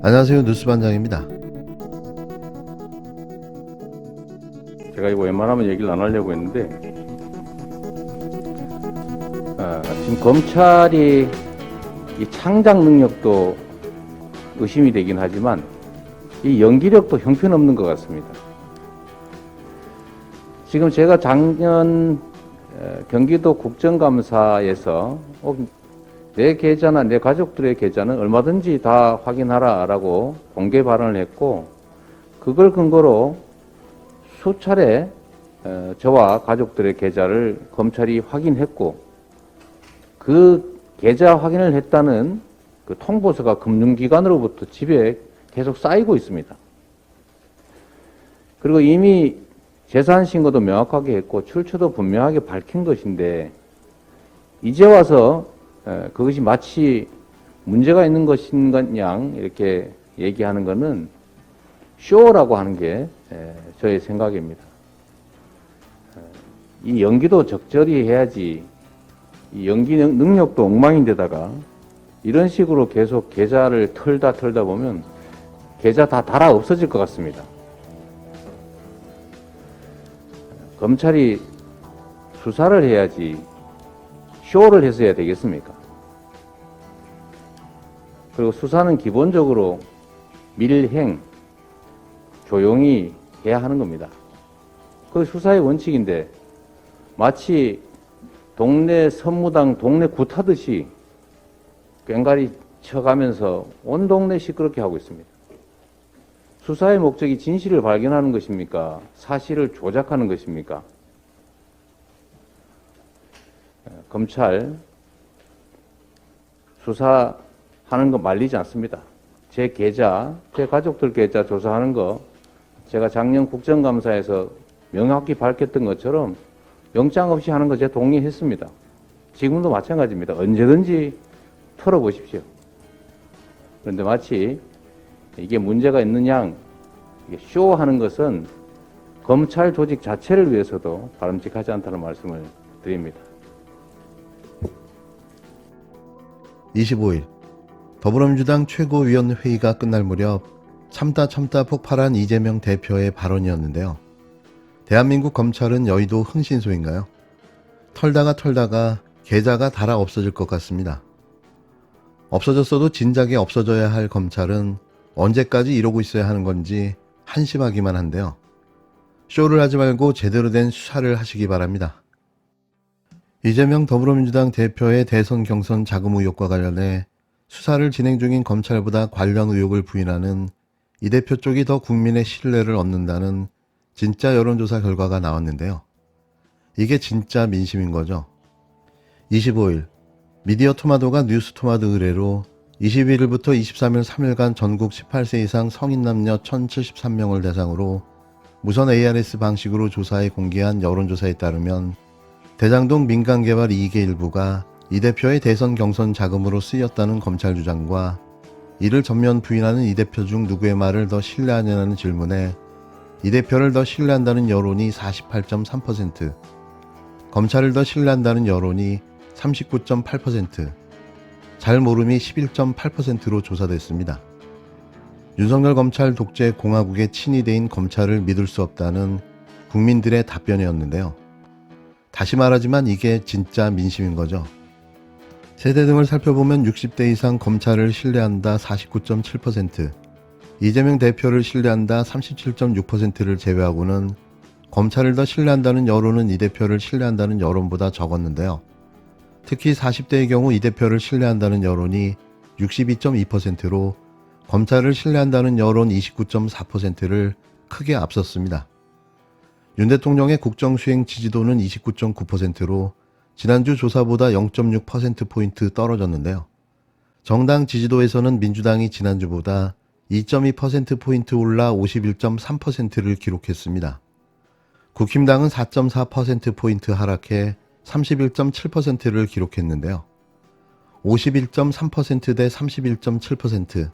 안녕하세요. 뉴스반장입니다. 제가 이거 웬만하면 얘기를 안 하려고 했는데, 지금 검찰이 이 창작 능력도 의심이 되긴 하지만 이 연기력도 형편없는 것 같습니다. 지금 제가 작년 경기도 국정감사에서 내 계좌나 내 가족들의 계좌는 얼마든지 다 확인하라라고 공개 발언을 했고, 그걸 근거로 수차례 저와 가족들의 계좌를 검찰이 확인했고, 그 계좌 확인을 했다는 그 통보서가 금융기관으로부터 집에 계속 쌓이고 있습니다. 그리고 이미 재산 신고도 명확하게 했고 출처도 분명하게 밝힌 것인데, 이제 와서 그것이 마치 문제가 있는 것인 것 양 이렇게 얘기하는 것은 쇼라고 하는 게 저의 생각입니다. 이 연기도 적절히 해야지, 이 연기 능력도 엉망인데다가 이런 식으로 계속 계좌를 털다 보면 계좌 다 달아 없어질 것 같습니다. 검찰이 수사를 해야지 쇼를 해서 해야 되겠습니까? 그리고 수사는 기본적으로 밀행, 조용히 해야 하는 겁니다. 그게 수사의 원칙인데 마치 동네 선무당 동네 굿하듯이 꽹가리 쳐가면서 온 동네 시끄럽게 하고 있습니다. 수사의 목적이 진실을 발견하는 것입니까? 사실을 조작하는 것입니까? 검찰 수사하는 거 말리지 않습니다. 제 계좌, 제 가족들 계좌 조사하는 거 제가 작년 국정감사에서 명확히 밝혔던 것처럼 영장 없이 하는 거 제가 동의했습니다. 지금도 마찬가지입니다. 언제든지 털어보십시오. 그런데 마치 이게 문제가 있는 양 쇼하는 것은 검찰 조직 자체를 위해서도 바람직하지 않다는 말씀을 드립니다. 25일 더불어민주당 최고위원회의가 끝날 무렵 참다 폭발한 이재명 대표의 발언이었는데요. 대한민국 검찰은 여의도 흥신소인가요? 털다가 계좌가 달아 없어질 것 같습니다. 없어졌어도 진작에 없어져야 할 검찰은 언제까지 이러고 있어야 하는 건지 한심하기만 한데요. 쇼를 하지 말고 제대로 된 수사를 하시기 바랍니다. 이재명 더불어민주당 대표의 대선 경선 자금 의혹과 관련해 수사를 진행 중인 검찰보다 관련 의혹을 부인하는 이 대표 쪽이 더 국민의 신뢰를 얻는다는 진짜 여론조사 결과가 나왔는데요. 이게 진짜 민심인 거죠. 25일 미디어 토마토가 뉴스 토마토 의뢰로 21일부터 23일 3일간 전국 18세 이상 성인 남녀 1073명을 대상으로 무선 ARS 방식으로 조사해 공개한 여론조사에 따르면 대장동 민간개발 이익의 일부가 이 대표의 대선 경선 자금으로 쓰였다는 검찰 주장과 이를 전면 부인하는 이 대표 중 누구의 말을 더 신뢰하냐는 질문에 이 대표를 더 신뢰한다는 여론이 48.3%, 검찰을 더 신뢰한다는 여론이 39.8%, 잘 모름이 11.8%로 조사됐습니다. 윤석열 검찰 독재 공화국의 친위대인 검찰을 믿을 수 없다는 국민들의 답변이었는데요. 다시 말하지만 이게 진짜 민심인 거죠. 세대 등을 살펴보면 60대 이상 검찰을 신뢰한다 49.7%, 이재명 대표를 신뢰한다 37.6%를 제외하고는 검찰을 더 신뢰한다는 여론은 이 대표를 신뢰한다는 여론보다 적었는데요. 특히 40대의 경우 이 대표를 신뢰한다는 여론이 62.2%로 검찰을 신뢰한다는 여론 29.4%를 크게 앞섰습니다. 윤 대통령의 국정수행 지지도는 29.9%로 지난주 조사보다 0.6%포인트 떨어졌는데요. 정당 지지도에서는 민주당이 지난주보다 2.2%포인트 올라 51.3%를 기록했습니다. 국힘당은 4.4%포인트 하락해 31.7%를 기록했는데요. 51.3% 대 31.7%,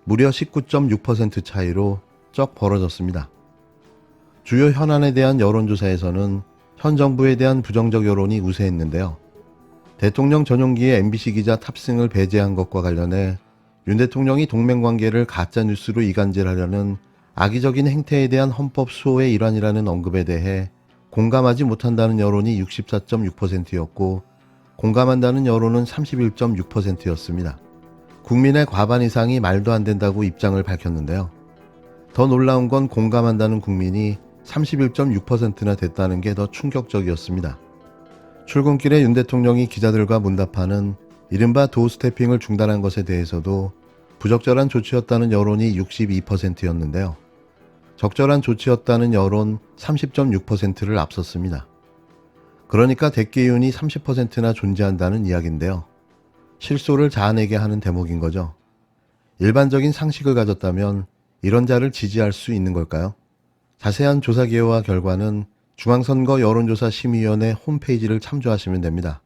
무려 19.6% 차이로 쩍 벌어졌습니다. 주요 현안에 대한 여론조사에서는 현 정부에 대한 부정적 여론이 우세했는데요. 대통령 전용기에 MBC 기자 탑승을 배제한 것과 관련해 윤 대통령이 동맹관계를 가짜뉴스로 이간질하려는 악의적인 행태에 대한 헌법 수호의 일환이라는 언급에 대해 공감하지 못한다는 여론이 64.6%였고 공감한다는 여론은 31.6%였습니다. 국민의 과반 이상이 말도 안 된다고 입장을 밝혔는데요. 더 놀라운 건 공감한다는 국민이 31.6%나 됐다는 게 더 충격적이었습니다. 출근길에 윤 대통령이 기자들과 문답하는 이른바 도스태핑을 중단한 것에 대해서도 부적절한 조치였다는 여론이 62%였는데요. 적절한 조치였다는 여론 30.6%를 앞섰습니다. 그러니까 대기윤이 30%나 존재한다는 이야기인데요. 실소를 자아내게 하는 대목인 거죠. 일반적인 상식을 가졌다면 이런 자를 지지할 수 있는 걸까요? 자세한 조사 개요와 결과는 중앙선거 여론조사심의위원회 홈페이지를 참조하시면 됩니다.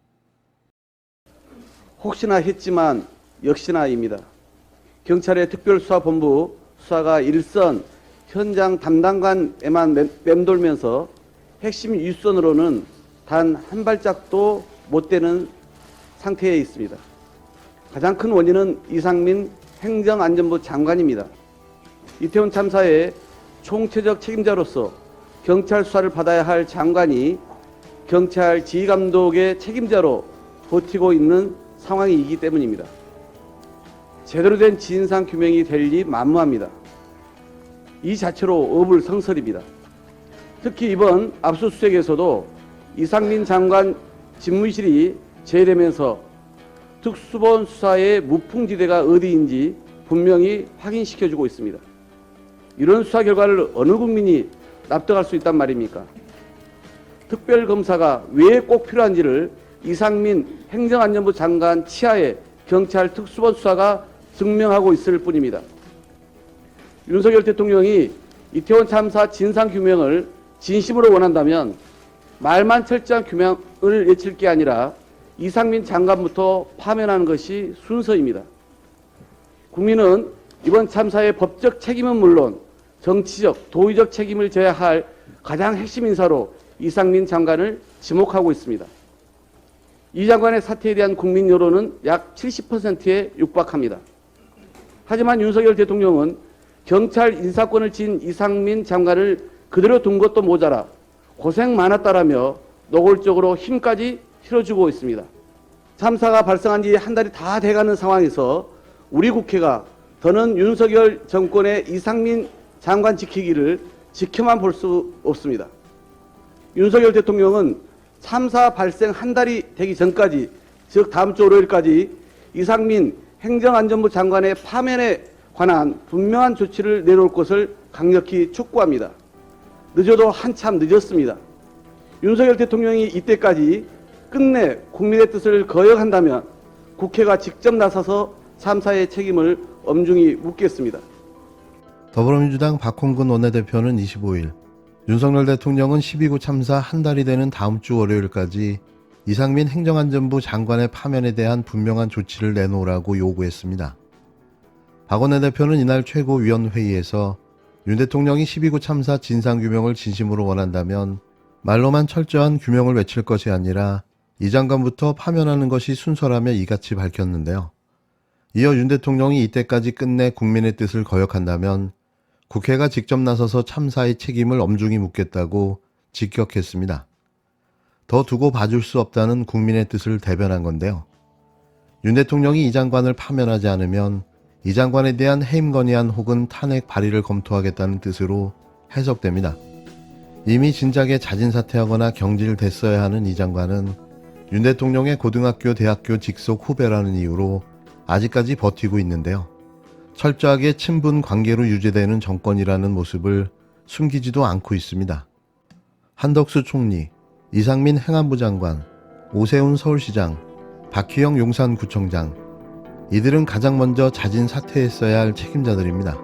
혹시나 했지만 역시나입니다. 경찰의 특별수사본부 수사가 일선 현장 담당관에만 맴돌면서 핵심 윗선으로는 단 한 발짝도 못 되는 상태에 있습니다. 가장 큰 원인은 이상민 행정안전부 장관입니다. 이태원 참사의 총체적 책임자로서 경찰 수사를 받아야 할 장관이 경찰 지휘감독의 책임자로 버티고 있는 상황이기 때문입니다. 제대로 된 진상규명이 될 리 만무합니다. 이 자체로 어불성설입니다. 특히 이번 압수수색에서도 이상민 장관 집무실이 제외되면서 특수본 수사의 무풍지대가 어디인지 분명히 확인시켜주고 있습니다. 이런 수사 결과를 어느 국민이 납득할 수 있단 말입니까? 특별검사가 왜 꼭 필요한지를 이상민 행정안전부 장관 치하의 경찰 특수본 수사가 증명하고 있을 뿐입니다. 윤석열 대통령이 이태원 참사 진상규명을 진심으로 원한다면 말만 철저한 규명을 외칠 게 아니라 이상민 장관부터 파면하는 것이 순서입니다. 국민은 이번 참사의 법적 책임은 물론 정치적, 도의적 책임을 져야 할 가장 핵심 인사로 이상민 장관을 지목하고 있습니다. 이 장관의 사태에 대한 국민 여론은 약 70%에 육박합니다. 하지만 윤석열 대통령은 경찰 인사권을 쥔 이상민 장관을 그대로 둔 것도 모자라 고생 많았다라며 노골적으로 힘까지 실어주고 있습니다. 참사가 발생한 지 한 달이 다 돼가는 상황에서 우리 국회가 더는 윤석열 정권의 이상민 장관 지키기를 지켜만 볼 수 없습니다. 윤석열 대통령은 참사 발생 한 달이 되기 전까지, 즉 다음 주 월요일까지 이상민 행정안전부 장관의 파면에 관한 분명한 조치를 내놓을 것을 강력히 촉구합니다. 늦어도 한참 늦었습니다. 윤석열 대통령이 이때까지 끝내 국민의 뜻을 거역한다면 국회가 직접 나서서 참사의 책임을 엄중히 묻겠습니다. 더불어민주당 박홍근 원내대표는 25일 윤석열 대통령은 12구 참사 한 달이 되는 다음 주 월요일까지 이상민 행정안전부 장관의 파면에 대한 분명한 조치를 내놓으라고 요구했습니다. 박 원내대표는 이날 최고위원회의에서 윤 대통령이 12구 참사 진상규명을 진심으로 원한다면 말로만 철저한 규명을 외칠 것이 아니라 이 장관부터 파면하는 것이 순서라며 이같이 밝혔는데요. 이어 윤 대통령이 이때까지 끝내 국민의 뜻을 거역한다면 국회가 직접 나서서 참사의 책임을 엄중히 묻겠다고 직격했습니다. 더 두고 봐줄 수 없다는 국민의 뜻을 대변한 건데요. 윤 대통령이 이 장관을 파면하지 않으면 이 장관에 대한 해임 건의안 혹은 탄핵 발의를 검토하겠다는 뜻으로 해석됩니다. 이미 진작에 자진 사퇴하거나 경질됐어야 하는 이 장관은 윤 대통령의 고등학교, 대학교 직속 후배라는 이유로 아직까지 버티고 있는데요. 철저하게 친분 관계로 유지되는 정권이라는 모습을 숨기지도 않고 있습니다. 한덕수 총리, 이상민 행안부 장관, 오세훈 서울시장, 박희영 용산구청장, 이들은 가장 먼저 자진 사퇴했어야 할 책임자들입니다.